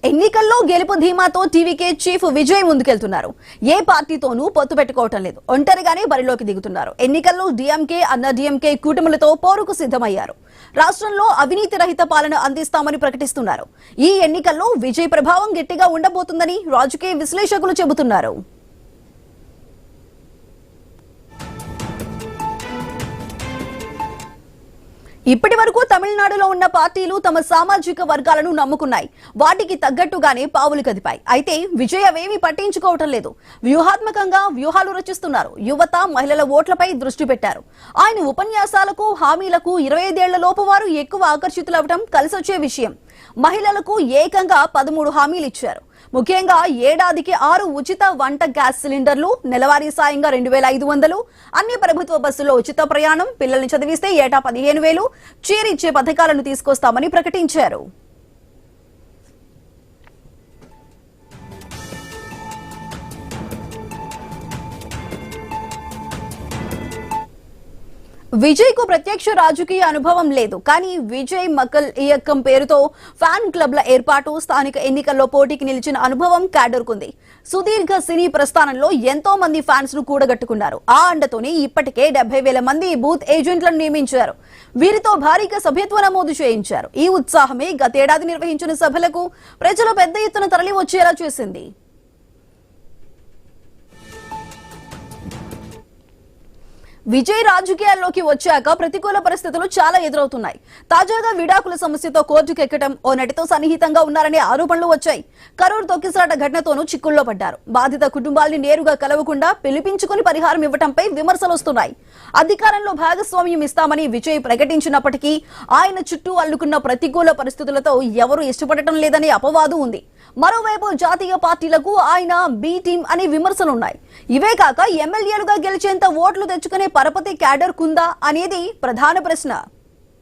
ఎన్నికల్లో గెలుపు ధీమాతో TVK chief Vijay ముందుకెళ్తున్నారు. ఏ పార్టీతోనూ పొత్తు పెట్టుకోవటం లేదు. ఒంటరిగానే బరిలోకి దిగుతున్నారు. ఎన్నికల్లో డీఎంకే అన్న డీఎంకే కూటములతో పోరుకు సిద్ధమయ్యారు. రాష్ట్రంలో అవినీతి రహిత పాలన అందిస్తామని ప్రకటిస్తున్నారు. ఈ ఎన్నికల్లో విజయ్ ప్రభావం గట్టిగా ఉండబోతుందని రాజకీయ విశ్లేషకులు చెబుతున్నారు. ఇప్పటి వరకు తమిళనాడులో ఉన్న పార్టీలు తమ సామాజిక వర్గాలను నమ్ముకున్నాయి. వాటికి తగ్గట్టుగానే పావులు కదిపాయి. అయితే విజయ్ అవేమీ పట్టించుకోవటం లేదు. వ్యూహాత్మకంగా వ్యూహాలు రచిస్తున్నారు. యువత, మహిళల ఓట్లపై దృష్టి పెట్టారు. ఆయన ఉపన్యాసాలకు, హామీలకు 25 ఏళ్ల లోపు వారు ఎక్కువ ఆకర్షితులవడం కలిసొచ్చే విషయం. మహిళలకు ఏకంగా 13 హామీలు ఇచ్చారు. ముఖ్యంగా ఏడాదికి 6 ఉచిత వంట గ్యాస్ సిలిండర్లు, నెలవారీ సాయంగా 2500, అన్ని ప్రభుత్వ బస్సుల్లో ఉచిత ప్రయాణం, పిల్లల్ని చదివిస్తే ఏటా 15,000 చీరిచ్చే పథకాలను తీసుకొస్తామని ప్రకటించారు. విజయ్ కు ప్రత్యక్ష రాజకీయ అనుభవం లేదు. కానీ విజయ్ మకల్ ఇయక్కం పేరుతో ఫ్యాన్ క్లబ్ల ఏర్పాటు, స్థానిక ఎన్నికల్లో పోటీకి నిలిచిన అనుభవం క్యాడర్కుంది. సుదీర్ఘ సినీ ప్రస్థానంలో ఎంతో మంది ఫ్యాన్స్ ను కూడగట్టుకున్నారు. ఆ అండతోనే ఇప్పటికే 70,000 మంది బూత్ ఏజెంట్లను నియమించారు. వీరితో భారీగా సభ్యత్వ నమోదు చేయించారు. ఈ ఉత్సాహమే గతేడాది నిర్వహించిన సభలకు ప్రజలు పెద్ద ఎత్తున తరలి వచ్చేలా చేసింది. విజయ్ రాజకీయాల్లోకి వచ్చాక ప్రతికూల పరిస్థితులు చాలా ఎదురవుతున్నాయి. తాజాగా విడాకుల సమస్యతో కోర్టుకెక్కడం, ఓ నటితో సన్నిహితంగా ఉన్నారనే ఆరోపణలు వచ్చాయి. కరూర్ తొక్కిసలాట ఘటనతోనూ చిక్కుల్లో పడ్డారు. బాధిత కుటుంబాల్ని నేరుగా కలవకుండా పిలిపించుకుని పరిహారం ఇవ్వడంపై విమర్శలు వస్తున్నాయి. అధికారంలో భాగస్వామ్యం ఇస్తామని విజయ్ ప్రకటించినప్పటికీ ఆయన చుట్టూ అల్లుకున్న ప్రతికూల పరిస్థితులతో ఎవరూ ఇష్టపడటం లేదనే అపవాదు ఉంది. మరోవైపు జాతీయ పార్టీలకు ఆయన బి టీం అనే విమర్శలున్నాయి. ఇవే కాక ఎమ్మెల్యేలుగా గెలిచేంత ఓట్లు తెచ్చుకునే పరపతి క్యాడర్ కుందా అనేది ప్రధాన ప్రశ్న.